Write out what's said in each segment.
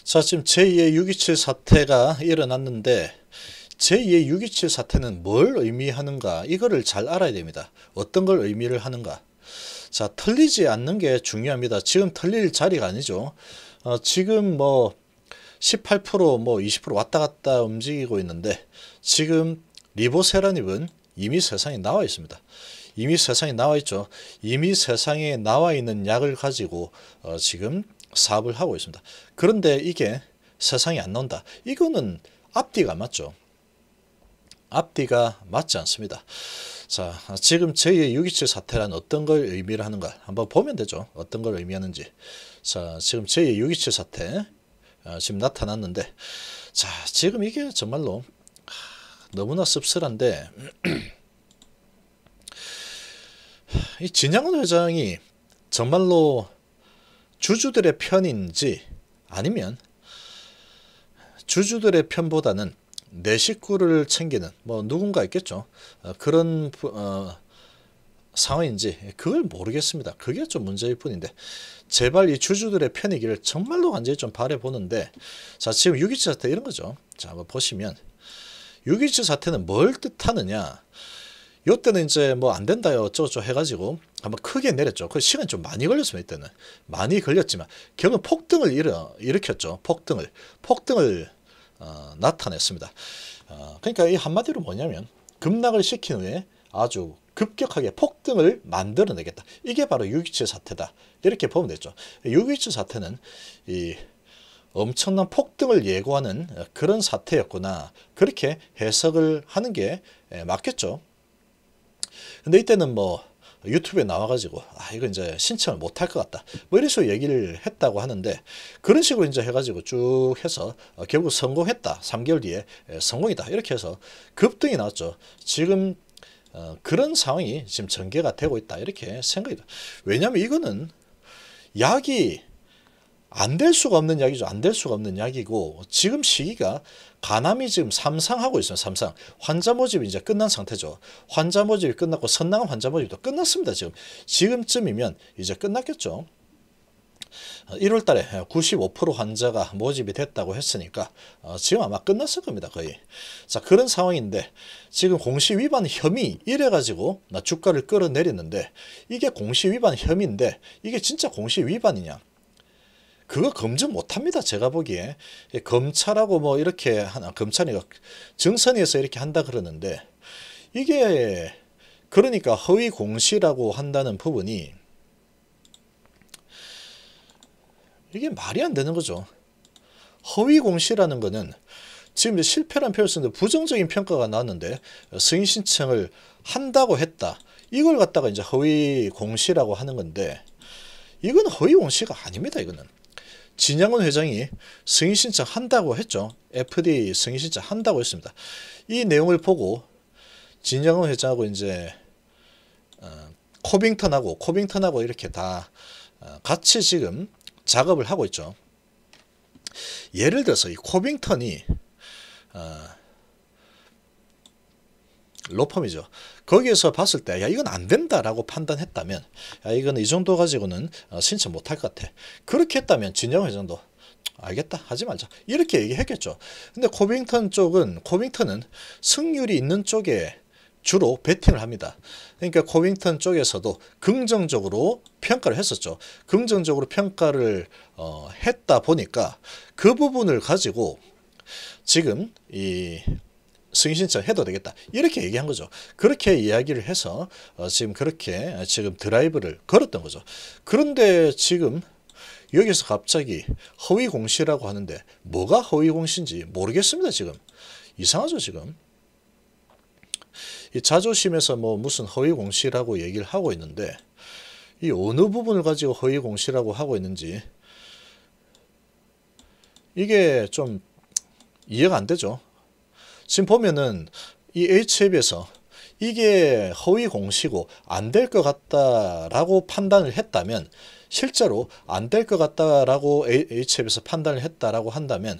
자, 지금 제2의 6.27 사태가 일어났는데 제2의 6.27 사태는 뭘 의미하는가, 이거를 잘 알아야 됩니다. 어떤 걸 의미를 하는가. 자, 털리지 않는 게 중요합니다. 지금 털릴 자리가 아니죠. 지금 뭐 18% 뭐 20% 왔다 갔다 움직이고 있는데, 지금 리보세라닙은 이미 세상에 나와 있습니다. 이미 세상에 나와 있죠. 이미 세상에 나와 있는 약을 가지고 지금 사업을 하고 있습니다. 그런데 이게 세상에 안 나온다. 이거는 앞뒤가 맞죠. 앞뒤가 맞지 않습니다. 자, 지금 제2의 6.27 사태란 어떤 걸 의미를 하는가 한번 보면 되죠. 어떤 걸 의미하는지. 자, 지금 제2의 6.27 사태 지금 나타났는데, 자, 지금 이게 정말로 너무나 씁쓸한데 이 진양훈 회장이 정말로 주주들의 편인지, 아니면 주주들의 편보다는 내 식구를 챙기는 뭐 누군가 있겠죠. 그런 상황인지 그걸 모르겠습니다. 그게 좀 문제일 뿐인데, 제발 이 주주들의 편이기를 정말로 간절히 좀 바라보는데, 자, 지금 6.27 사태 이런 거죠. 자, 한번 보시면 6.27 사태는 뭘 뜻하느냐. 요때는 이제 뭐 안 된다요 어쩌고저쩌고 해가지고 한번 크게 내렸죠. 그 시간이 좀 많이 걸렸습니다. 이때는 많이 걸렸지만 결국은 폭등을 일으켰죠. 폭등을 나타냈습니다. 그러니까 이 한마디로 뭐냐면 급락을 시킨 후에 아주 급격하게 폭등을 만들어내겠다. 이게 바로 6.27 사태다. 이렇게 보면 되죠. 6.27 사태는 이 엄청난 폭등을 예고하는 그런 사태였구나. 그렇게 해석을 하는 게 맞겠죠. 근데 이때는 뭐 유튜브에 나와가지고 이거 이제 신청을 못할 것 같다, 뭐 이런 식으로 얘기를 했다고 하는데, 그런 식으로 이제 해가지고 쭉 해서 결국 성공했다, 3개월 뒤에 성공이다, 이렇게 해서 급등이 나왔죠. 지금 그런 상황이 지금 전개가 되고 있다, 이렇게 생각이다. 왜냐하면 이거는 약이 안 될 수가 없는 약이죠. 안 될 수가 없는 약이고, 지금 시기가 간암이 지금 삼상하고 있어요. 삼상. 환자 모집이 이제 끝난 상태죠. 환자 모집이 끝났고 선낭암 환자 모집도 끝났습니다. 지금쯤이면 이제 끝났겠죠. 1월 달에 95% 환자가 모집이 됐다고 했으니까 지금 아마 끝났을 겁니다. 거의. 자, 그런 상황인데 지금 공시위반 혐의 이래가지고 주가를 끌어내렸는데, 이게 공시위반 혐의인데 이게 진짜 공시위반이냐? 그거 검증 못합니다. 제가 보기에. 검찰하고 뭐 이렇게 하나, 검찰이 정선에서 이렇게 한다 그러는데, 이게 그러니까 허위 공시라고 한다는 부분이 이게 말이 안 되는 거죠. 허위 공시라는 거는 지금 실패란 표현을 쓰는데 부정적인 평가가 나왔는데 승인 신청을 한다고 했다, 이걸 갖다가 이제 허위 공시라고 하는 건데, 이건 허위 공시가 아닙니다. 이거는 진양훈 회장이 승인 신청 한다고 했죠. FDA 승인 신청 한다고 했습니다. 이 내용을 보고 진양훈 회장하고 이제 코빙턴하고 이렇게 다 같이 지금 작업을 하고 있죠. 예를 들어서 이 코빙턴이 로펌이죠. 거기에서 봤을 때 이건 안 된다라고 판단했다면, 이건 이 정도 가지고는 신청 못할 것 같아, 그렇게 했다면 진양훈 회장도 알겠다, 하지 말자, 이렇게 얘기했겠죠. 근데 코빙턴은 승률이 있는 쪽에 주로 베팅을 합니다. 그러니까 코빙턴 쪽에서도 긍정적으로 평가를 했었죠. 긍정적으로 평가를 했다 보니까 그 부분을 가지고 지금 이 승인 신청 해도 되겠다, 이렇게 얘기한 거죠. 그렇게 이야기를 해서 지금 그렇게 지금 드라이브를 걸었던 거죠. 그런데 지금 여기서 갑자기 허위 공시라고 하는데 뭐가 허위 공시인지 모르겠습니다. 지금 이상하죠. 지금 이 자조심에서 뭐 무슨 허위 공시라고 얘기를 하고 있는데, 이 어느 부분을 가지고 허위 공시라고 하고 있는지 이게 좀 이해가 안 되죠. 지금 보면은 이 HF에서 이게 허위 공시고 안 될 것 같다라고 판단을 했다면, 실제로 안 될 것 같다라고 HF에서 판단을 했다라고 한다면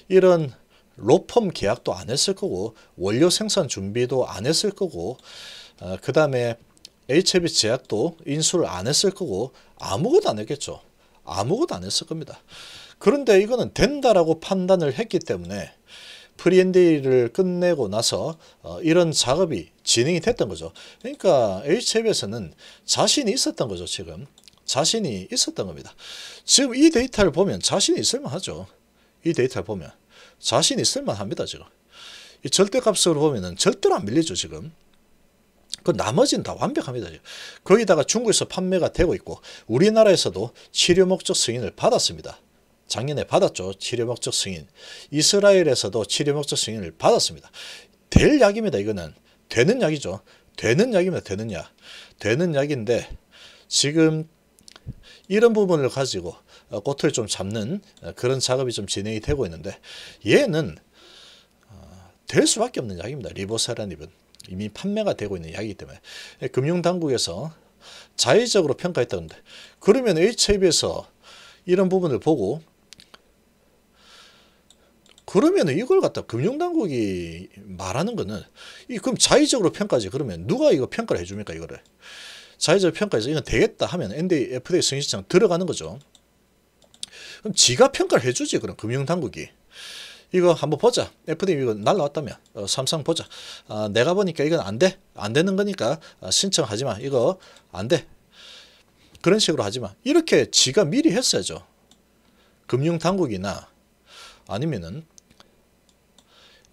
이런 로펌 계약도 안 했을 거고, 원료 생산 준비도 안 했을 거고, 그 다음에 HF 제약도 인수를 안 했을 거고, 아무것도 안 했겠죠. 아무것도 안 했을 겁니다. 그런데 이거는 된다라고 판단을 했기 때문에 프리-NDA를 끝내고 나서 이런 작업이 진행이 됐던 거죠. 그러니까 HF에서는 자신이 있었던 거죠. 지금 자신이 있었던 겁니다. 지금 이 데이터를 보면 자신이 있을만 하죠. 이 데이터를 보면 자신이 있을만 합니다. 지금 이 절대값으로 보면은 절대로 안 밀리죠. 지금 그 나머지는 다 완벽합니다. 지금. 거기다가 중국에서 판매가 되고 있고 우리나라에서도 치료 목적 승인을 받았습니다. 작년에 받았죠. 치료 목적 승인. 이스라엘에서도 치료 목적 승인을 받았습니다. 될 약입니다. 이거는 되는 약이죠. 되는 약입니다. 되는 약. 되는 약인데 지금 이런 부분을 가지고 꼬투리 좀 잡는 그런 작업이 좀 진행이 되고 있는데 얘는 될 수밖에 없는 약입니다. 리보세라닙은 이미 판매가 되고 있는 약이기 때문에 금융당국에서 자의적으로 평가했다는데 그러면 HIV에서 이런 부분을 보고 그러면 이걸 갖다 금융당국이 말하는 거는 그럼 자의적으로 평가지. 그러면 누가 이거 평가를 해줍니까? 이거를 자의적으로 평가해서 이건 되겠다 하면 FDA 승인신청 들어가는 거죠. 그럼 지가 평가를 해주지. 그럼 금융당국이 이거 한번 보자. FDA 이거 날라왔다면 삼성 보자. 내가 보니까 이건 안 돼. 안 되는 거니까 신청하지 마. 이거 안 돼. 그런 식으로 하지 마. 이렇게 지가 미리 했어야죠. 금융당국이나 아니면은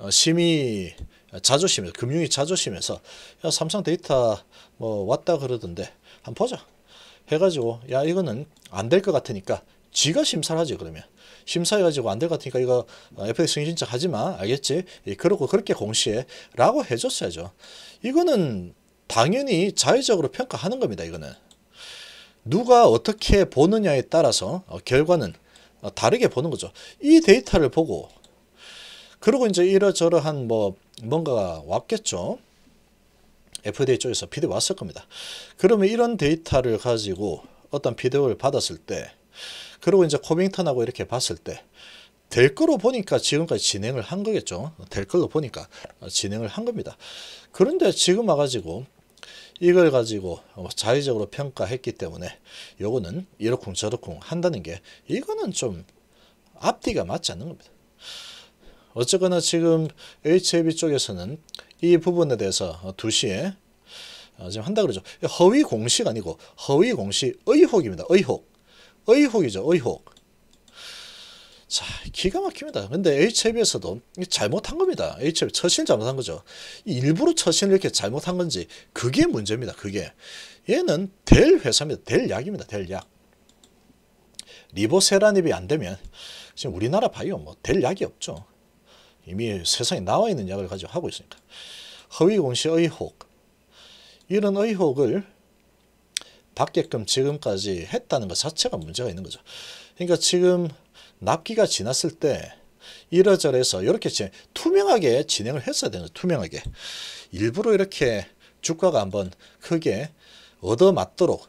심의 자조심에서 금융위 자조심에서 야, 삼성 데이터 뭐 왔다 그러던데 한번 보자 해가지고 야 이거는 안 될 것 같으니까 지가 심사를 하지. 그러면 심사해가지고 안 될 것 같으니까 이거 FDA 승인 신청 하지마. 알겠지? 그러고 그렇게 공시해 라고 해줬어야죠. 이거는 당연히 자의적으로 평가하는 겁니다. 이거는 누가 어떻게 보느냐에 따라서 결과는 다르게 보는 거죠. 이 데이터를 보고 그리고 이제 이러저러한 뭔가가 왔겠죠. FDA 쪽에서 비디오 왔을 겁니다. 그러면 이런 데이터를 가지고 어떤 비디오를 받았을 때 그리고 이제 코빙턴하고 이렇게 봤을 때 될 거로 보니까 지금까지 진행을 한 거겠죠. 될 걸로 보니까 진행을 한 겁니다. 그런데 지금 와가지고 이걸 가지고 자의적으로 평가했기 때문에 요거는 이러쿵 저러쿵 한다는 게 이거는 좀 앞뒤가 맞지 않는 겁니다. 어쨌거나 지금 HAB 쪽에서는 이 부분에 대해서 2시에 지금 한다 그러죠. 허위 공시가 아니고 허위 공시 의혹입니다. 의혹이죠. 의혹. 자, 기가 막힙니다. 근데 HAB에서도 잘못한 겁니다. HAB 처신 잘못한 거죠. 일부러 처신을 이렇게 잘못한 건지 그게 문제입니다. 그게 얘는 될 회사입니다. 될 약입니다. 될 약. 리보세라닙이 안 되면 지금 우리나라 바이오 뭐 될 약이 없죠. 이미 세상에 나와 있는 약을 가지고 하고 있으니까. 허위 공시 의혹. 이런 의혹을 받게끔 지금까지 했다는 것 자체가 문제가 있는 거죠. 그러니까 지금 납기가 지났을 때 이러저러해서 이렇게 투명하게 진행을 했어야 되는 거죠. 투명하게. 일부러 이렇게 주가가 한번 크게 얻어맞도록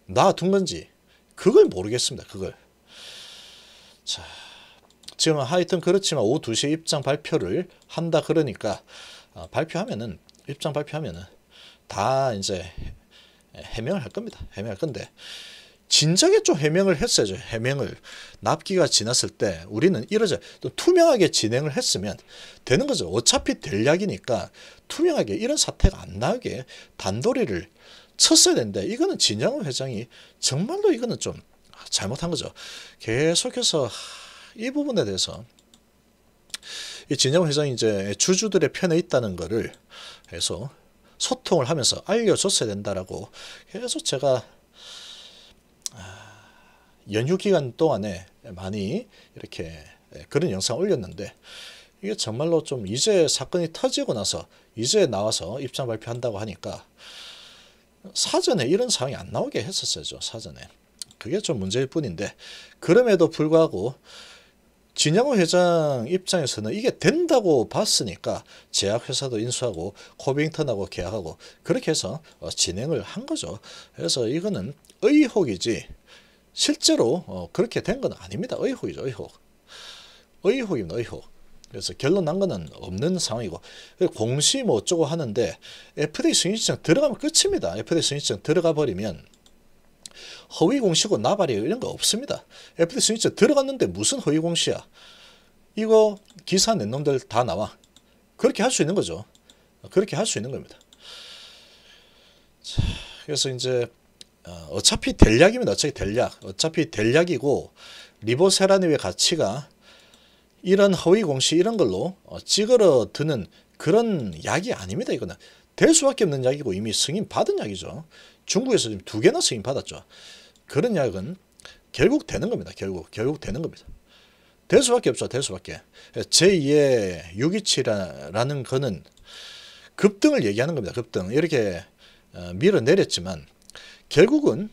놔둔 건지 그걸 모르겠습니다. 그걸. 자, 지금 하여튼 그렇지만 오후 2시에 입장 발표를 한다 그러니까 발표하면은 입장 발표하면은 다 이제 해명을 할 겁니다. 해명할 건데 진작에 좀 해명을 했어야죠. 해명을 납기가 지났을 때 우리는 이러자 또 투명하게 진행을 했으면 되는 거죠. 어차피 될 약이니까 투명하게 이런 사태가 안 나오게 단도리를 쳤어야 되는데 이거는 진양호 회장이 정말로 이거는 좀 잘못한 거죠. 계속해서 이 부분에 대해서 이 진양호 회장이 이제 주주들의 편에 있다는 거를 해서 소통을 하면서 알려줬어야 된다라고 계속 제가 연휴 기간 동안에 많이 이렇게 그런 영상을 올렸는데 이게 정말로 좀 이제 사건이 터지고 나서 이제 나와서 입장 발표한다고 하니까 사전에 이런 상황이 안 나오게 했었어야죠. 사전에. 그게 좀 문제일 뿐인데 그럼에도 불구하고 진양호 회장 입장에서는 이게 된다고 봤으니까 제약회사도 인수하고 코빙턴하고 계약하고 그렇게 해서 진행을 한 거죠. 그래서 이거는 의혹이지 실제로 그렇게 된 건 아닙니다. 의혹이죠. 의혹입니다. 의혹. 그래서 결론 난 거는 없는 상황이고 공시 뭐 어쩌고 하는데 FDA 승인신청 들어가면 끝입니다. FDA 승인신청 들어가 버리면 허위 공시고 나발이 이런 거 없습니다. FTX 승인증 들어갔는데 무슨 허위 공시야. 이거 기사 낸 놈들 다 나와. 그렇게 할 수 있는 거죠. 그렇게 할 수 있는 겁니다. 자, 그래서 이제 어차피 대략입니다. 어차피 대략이고 리보세라님의 가치가 이런 허위 공시 이런 걸로 찌그러드는 그런 약이 아닙니다. 이거는 될 수밖에 없는 약이고 이미 승인 받은 약이죠. 중국에서 지금 2개나 승인 받았죠. 그런 약은 결국 되는 겁니다. 결국 되는 겁니다. 될 수밖에 없죠. 될 수밖에. 제2의 627라는 거는 급등을 얘기하는 겁니다. 급등. 이렇게 밀어내렸지만 결국은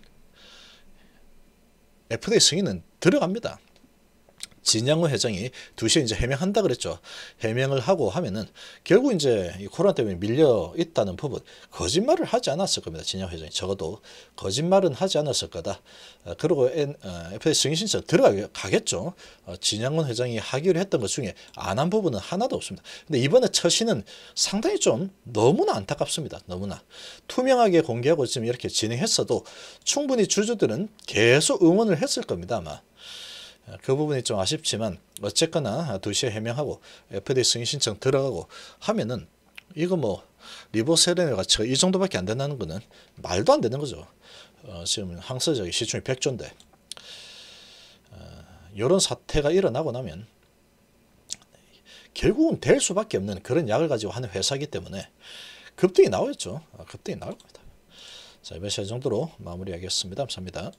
FDA 승인은 들어갑니다. 진양호 회장이 2시에 이제 해명한다 그랬죠. 해명을 하고 하면은 결국 이제 이 코로나 때문에 밀려 있다는 부분 거짓말을 하지 않았을 겁니다. 진양호 회장이 적어도 거짓말은 하지 않았을 거다. 그리고 FDA 승인 신청 들어가겠죠. 진양호 회장이 하기로 했던 것 중에 안 한 부분은 하나도 없습니다. 근데 이번에 처신은 상당히 좀 너무나 안타깝습니다. 너무나 투명하게 공개하고 지금 이렇게 진행했어도 충분히 주주들은 계속 응원을 했을 겁니다. 아마. 그 부분이 좀 아쉽지만 어쨌거나 2시에 해명하고 FDA 승인 신청 들어가고 하면은 이거 뭐 리보세라님의 가치가 이 정도밖에 안 된다는 거는 말도 안 되는 거죠. 지금 항서적인 시총이 100조인데 이런 사태가 일어나고 나면 결국은 될 수밖에 없는 그런 약을 가지고 하는 회사이기 때문에 급등이 나오겠죠. 급등이 나올 겁니다. 자, 이번 시간 정도로 마무리하겠습니다. 감사합니다.